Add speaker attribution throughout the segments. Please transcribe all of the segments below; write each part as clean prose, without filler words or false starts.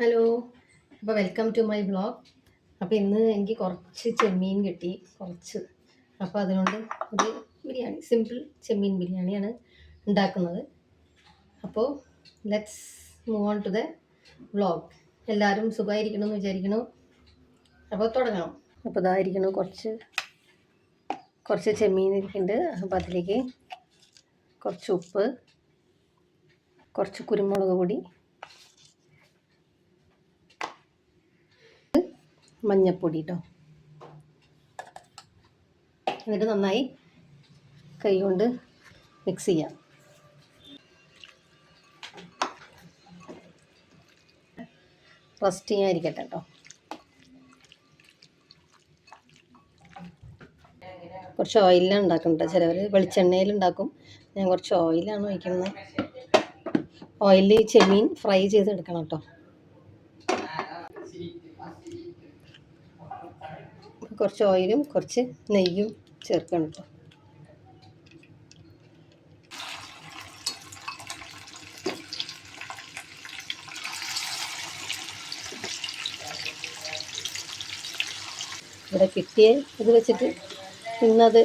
Speaker 1: Hello, അപ്പോൾ welcome to my vlog. അപ്പോൾ ഇന്ന് എനിക്ക് കുറച്ച് ചെമ്മീൻ കിട്ടി, അപ്പോൾ അതുകൊണ്ട് ഒരു ബിരിയാണി, സിമ്പിൾ ചെമ്മീൻ ബിരിയാണിയാണ് ഉണ്ടാക്കുന്നത്. അപ്പോൾ let's move on to the vlog. എല്ലാവരും സുഖമായിരിക്കണമെന്ന് വിചാരിക്കണം. അപ്പോൾ തുടങ്ങാം. അപ്പോൾ ഇതായിരിക്കണം കുറച്ച് ചെമ്മീൻ ഇരിക്കുന്നുണ്ട്. അപ്പോൾ അതിലേക്ക് കുറച്ച് ഉപ്പ്, കുറച്ച് കുരുമുളക് പൊടി, മഞ്ഞപ്പൊടി കേട്ടോ. എന്നിട്ട് നന്നായി കൈ കൊണ്ട് മിക്സ് ചെയ്യാം. റസ്റ്റ് ചെയ്യാതിരിക്കട്ടെ കേട്ടോ. കുറച്ച് ഓയിലാണ് ഉണ്ടാക്കുന്നത്. ചിലവർ വെളിച്ചെണ്ണയിൽ ഉണ്ടാക്കും. ഞാൻ കുറച്ച് ഓയിലാണ് ഒഴിക്കുന്നത്. ഓയിലിൽ ചെമ്മീൻ ഫ്രൈ ചെയ്തെടുക്കണം കേട്ടോ. കുറച്ച് ഓയിലും കുറച്ച് നെയ്യും ചേർക്കണം കേട്ടോ. ഇവിടെ കിട്ടിയ ഇത് വെച്ചിട്ട് ഇന്നത്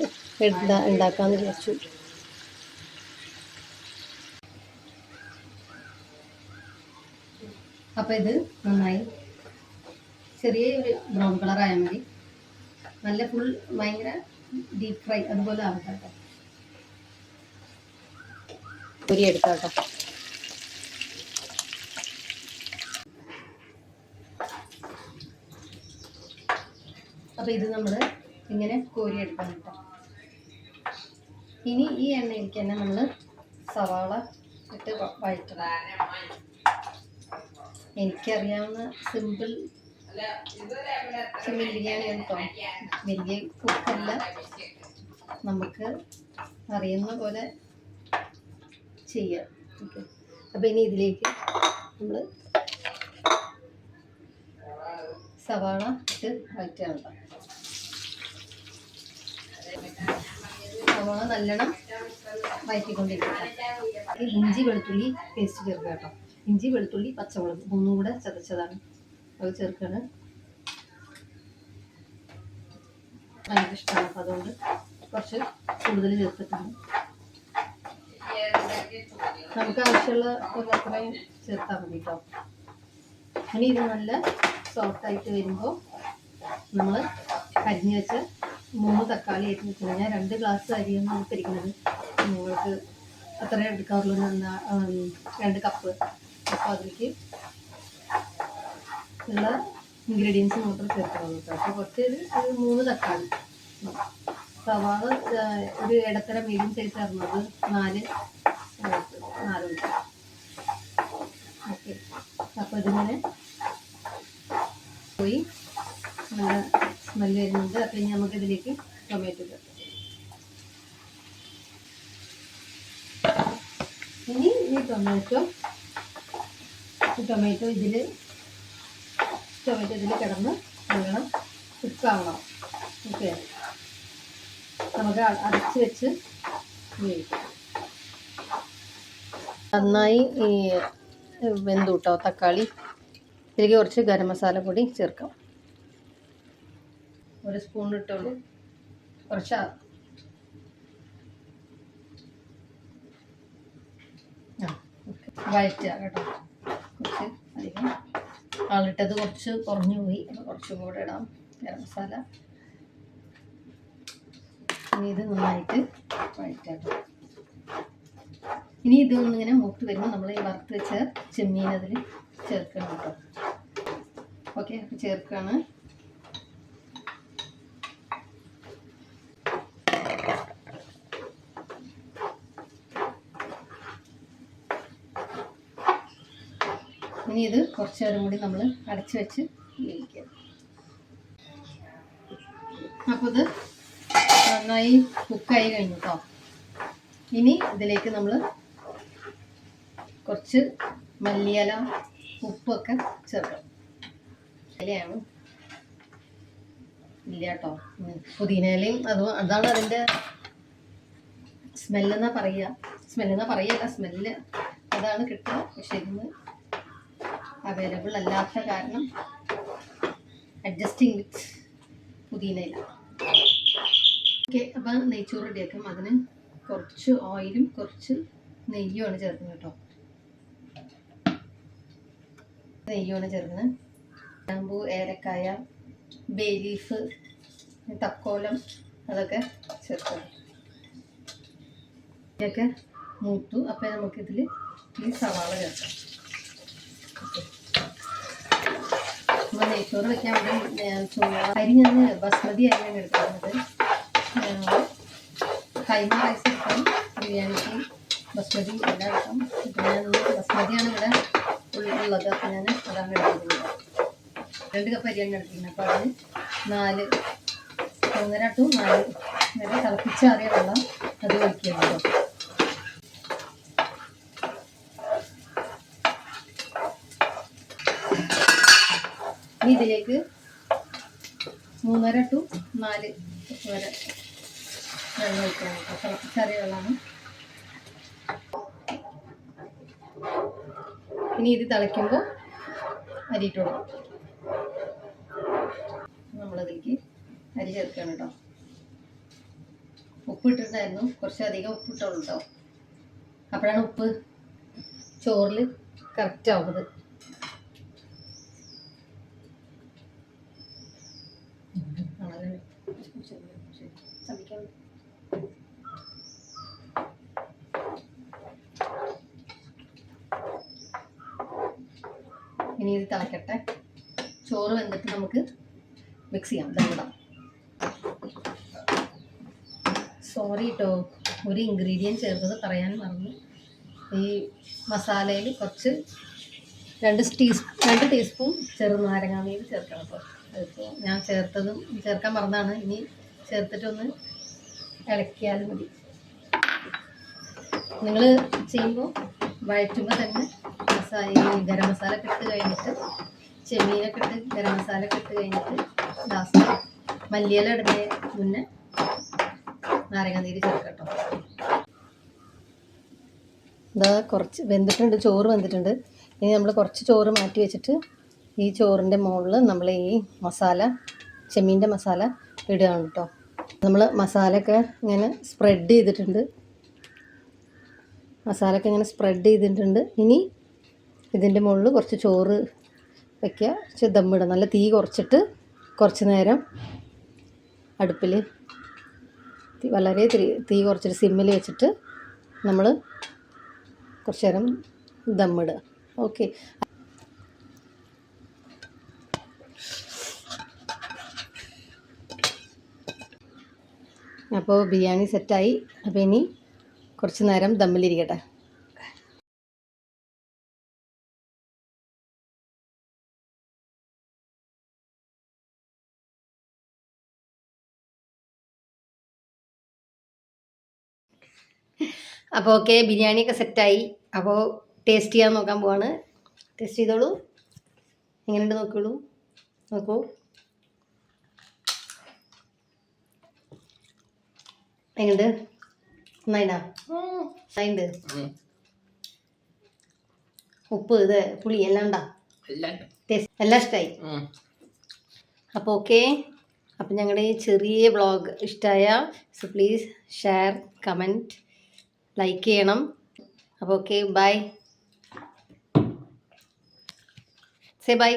Speaker 1: ഉണ്ടാക്കാമെന്ന് വിചാരിച്ചു. അപ്പോൾ ഇത് നന്നായി ചെറിയ ഒരു ബ്രൗൺ കളറായാൽ മതി. നല്ല ഫുൾ ഭയങ്കര ഡീപ്പ് ഫ്രൈ അതുപോലെ ആവട്ടെ കേട്ടോ. പൊരിയെടുക്കാം കേട്ടോ. അപ്പോൾ ഇത് നമ്മൾ ഇങ്ങനെ കോരിയെടുക്കാം കേട്ടോ. ഇനി ഈ എണ്ണയിലേക്ക് തന്നെ നമ്മൾ സവാള ഇട്ട് വഴറ്റണം. എനിക്കറിയാവുന്ന സിമ്പിൾ ചെമ്മീൻ ബിരിയാണി കേട്ടോ. വലിയ കുക്കല്ല, നമുക്ക് അറിയുന്ന പോലെ ചെയ്യാം. ഓക്കെ, അപ്പോൾ ഇനി ഇതിലേക്ക് നമ്മൾ സവാള ഇട്ട് വഴറ്റണം. സവാള നല്ലോണം വഴറ്റിക്കൊണ്ടിരിക്കണം. ഇഞ്ചി വെളുത്തുള്ളി പേസ്റ്റ് ചേർക്കുക കേട്ടോ. ഇഞ്ചി വെളുത്തുള്ളി പച്ചമുളക് മൂന്നും കൂടെ ചതച്ചതാണ്, അത് ചേർക്കാണ്. ഭയങ്കര ഇഷ്ടമാണ്, അപ്പോൾ അതുകൊണ്ട് കുറച്ച് കൂടുതൽ ചേർത്തിട്ടുണ്ട്. നമുക്ക് ആവശ്യമുള്ള അത്രയും ചേർത്താൽ മതി കേട്ടോ. ഇനി ഇത് നല്ല സോഫ്റ്റായിട്ട് വരുമ്പോൾ നമ്മൾ അരിഞ്ഞ് വെച്ച 3 തക്കാളി ആയിട്ട് വെച്ചിട്ടുണ്ട്. ഞാൻ 2 ഗ്ലാസ് അരിയാണ് എടുത്തിരിക്കുന്നത്. നിങ്ങൾക്ക് അത്രയും എടുക്കാറുള്ളൂ, 2 കപ്പ്. അപ്പോൾ അതിലേക്ക് ഉള്ള ഇൻഗ്രീഡിയൻസ് മാത്രം ചേർക്കാവുള്ളൂ കേട്ടോ. അപ്പോൾ കുറച്ച് ഒരു 3 തക്കാളി, സവാള ഒരു ഇടത്തരം മീഡിയം സൈസ് ആയിരുന്നത് 4 ഉണ്ട്. ഓക്കെ, അപ്പോൾ ഇതിങ്ങനെ പോയി നല്ല സ്മെല്ല് വരുന്നുണ്ട്. അപ്പോൾ ഇനി നമുക്കിതിലേക്ക് ടൊമാറ്റോ ചേർക്കാം. ഇനി ഈ ടൊമാറ്റോ ഇതിൽ കിടന്ന് നല്ലോണം കുക്കാവണം. ഓക്കെ, നമുക്ക് അടച്ച് വെച്ച് ഉപയോഗിക്കാം. നന്നായി ഈ വെന്തു കേട്ടോ തക്കാളി. ഇതിലേക്ക് കുറച്ച് ഗരം മസാല പൊടി ചേർക്കാം. 1 സ്പൂൺ ഇട്ടുള്ളൂ. കുറച്ച് വഴറ്റുക കേട്ടോ. കുറച്ച് അധികം ആളിട്ടത് കുറച്ച് കുറഞ്ഞു പോയി, കുറച്ചും കൂടെ ഇടാം ഗരം മസാല. ഇനി ഇത് നന്നായിട്ട് വഴറ്റുക കേട്ടോ. ഇനി ഇതൊന്നിങ്ങനെ മൂത്ത് വരുമ്പോൾ നമ്മൾ ഈ വറുത്ത് വെച്ച ചെമ്മീൻ അതിൽ ചേർക്കണം കേട്ടോ. ഓക്കെ, അപ്പോൾ ചേർക്കുകയാണ്. ഇനി ഇത് കുറച്ച് നേരം കൂടി നമ്മൾ അടച്ച് വെച്ച് വേവിക്കുക. അപ്പോൾ ഇത് നന്നായി കുക്കായി കഴിഞ്ഞു കേട്ടോ. ഇനി ഇതിലേക്ക് നമ്മൾ കുറച്ച് മല്ലിയില, ഉപ്പൊക്കെ ചേർക്കണം. ഇലയാണ് ഇല്ല കേട്ടോ, പുതിനയിലയും അതാണ് അതിൻ്റെ സ്മെല്ലെന്നാ പറയുക. സ്മെല്ല് അതാണ് കിട്ടുക. പക്ഷെ ഇന്ന് അവൈലബിൾ അല്ലാത്ത കാരണം അഡ്ജസ്റ്റിംഗ് വിത്ത് പുതിനയില. ഓക്കെ, അപ്പം നെയ്ച്ചോറ് റെഡിയാക്കാം. അതിന് കുറച്ച് ഓയിലും കുറച്ച് നെയ്യുമാണ് ചേർക്കുന്നത് കേട്ടോ. നെയ്യുമാണ് ചേർക്കുന്നത്. ഗ്രാമ്പൂ, ഏലക്കായ, ബേ ലീഫ്, തക്കോലം അതൊക്കെ ചേർക്കാം. ഇതൊക്കെ മൂത്തു. അപ്പം നമുക്കിതിൽ ഈ സവാള ചേർക്കാം. നമ്മൾ നെയ്ച്ചോറ് വെക്കാൻ വേണ്ടി അരി ഞാൻ ബസ്മതി അരിയാണ് എടുക്കുന്നത്. കൈമ റൈസ് എടുക്കാം, ബിരിയാണിക്ക് ബസ്മതി എല്ലാം എടുക്കാം. ഞാൻ ബസ്മതിയാണ് ഇവിടെ ഉള്ളത്. അപ്പം ഞാൻ അതാണ് എടുക്കുന്നത്. 2 കപ്പ് അരിയാണ് എടുക്കുന്നത്. അപ്പോൾ അതിന് 3.5 to 4 വരെ തിളപ്പിച്ചാറിയ വെള്ളം അത് ഒഴിക്കുകയാണ്. ഇനി ഇതിലേക്ക് 3.5 to 4 വരെ വെള്ളം ഒഴിക്കണം. തിളപ്പിച്ചാറിയ വെള്ളമാണ്. ഇനി ഇത് തിളയ്ക്കുമ്പോൾ അരിയിട്ട് കൊടുക്കും. നമ്മളതിലേക്ക് അരി ചേർക്കണം കേട്ടോ. ഉപ്പ് ഇട്ടിട്ടുണ്ടായിരുന്നു, കുറച്ചധികം ഉപ്പ് ഇട്ടുള്ളൂ കേട്ടോ. അപ്പോഴാണ് ഉപ്പ് ചോറിൽ കറക്റ്റ് ആവുന്നത്. ഇനി ഇത് തിളക്കട്ടെ. ചോറ് വെന്തിട്ട് നമുക്ക് മിക്സ് ചെയ്യാം. ദമ്മിടാം. സോറി കേട്ടോ, ഒരു ഇൻഗ്രീഡിയൻറ്റ് ചേർത്തത് പറയാൻ മറന്നു. ഈ മസാലയിൽ കുറച്ച് 2 ടീസ്പൂൺ ചെറുനാരങ്ങ നീര് ചേർക്കണം കേട്ടോ. അതിപ്പോൾ ഞാൻ ചേർത്തതും ചേർക്കാൻ മറന്നാണ്. ഇനി ചേർത്തിട്ടൊന്ന് ഇളക്കിയാലും മതി. നിങ്ങൾ ചെയ്യുമ്പോൾ വഴറ്റുമ്പോൾ തന്നെ ഗരം മസാല ഒക്കെ ഇട്ട് കഴിഞ്ഞിട്ട്, ചെമ്മീനൊക്കെ ഇട്ട് ഗരം മസാല ഒക്കെ ഇട്ട് കഴിഞ്ഞിട്ട് ലാസ്റ്റ് മല്ലിയില ഇടുന്നതിന് മുന്നേ നാരങ്ങ നീര് ചേർക്കട്ടോ. ഇതാ കുറച്ച് വെന്തിട്ടുണ്ട്, ചോറ് വെന്തിട്ടുണ്ട്. ഇനി നമ്മൾ കുറച്ച് ചോറ് മാറ്റി വെച്ചിട്ട് ഈ ചോറിൻ്റെ മുകളിൽ നമ്മൾ ഈ മസാല, ചെമ്മീൻ്റെ മസാല ഇടുകയാണ് കേട്ടോ. നമ്മൾ മസാലയൊക്കെ ഇങ്ങനെ സ്പ്രെഡ് ചെയ്തിട്ടുണ്ട്. ഇനി ഇതിൻ്റെ മുകളിൽ കുറച്ച് ചോറ് വയ്ക്കുക, കുറച്ച് ദമ്മിടുക. നല്ല തീ കുറച്ചിട്ട് കുറച്ച് നേരം അടുപ്പിൽ വളരെ തീ കുറച്ചിട്ട് സിമ്മിൽ വെച്ചിട്ട് നമ്മൾ കുറച്ച് നേരം ദമ്മിടുക. ഓക്കെ, അപ്പോൾ ബിരിയാണി സെറ്റായി. അപ്പോൾ ഇനി കുറച്ച് നേരം ദമ്മിലിരിക്കട്ടെ. അപ്പോൾ ഓക്കെ, ബിരിയാണിയൊക്കെ സെറ്റായി. അപ്പോൾ ടേസ്റ്റ് ചെയ്യാൻ നോക്കാൻ പോവാണ്. ടേസ്റ്റ് ചെയ്തോളൂ. എങ്ങനെയുണ്ട് നോക്കൂ. എങ്ങനെയുണ്ട്? നന്നായിട്ടുണ്ട്. ഉപ്പ്, ഇത് പുളി എല്ലാം ഉണ്ടാ? ടേസ്റ്റ് എല്ലാം ഇഷ്ടമായി. അപ്പോൾ ഓക്കെ, അപ്പം ഞങ്ങളുടെ ഈ ചെറിയ വ്ളോഗ് ഇഷ്ടമായ so please share, comment, like ചെയ്യണം. അപ്പോൾ ഓക്കെ, ബൈ. Say by.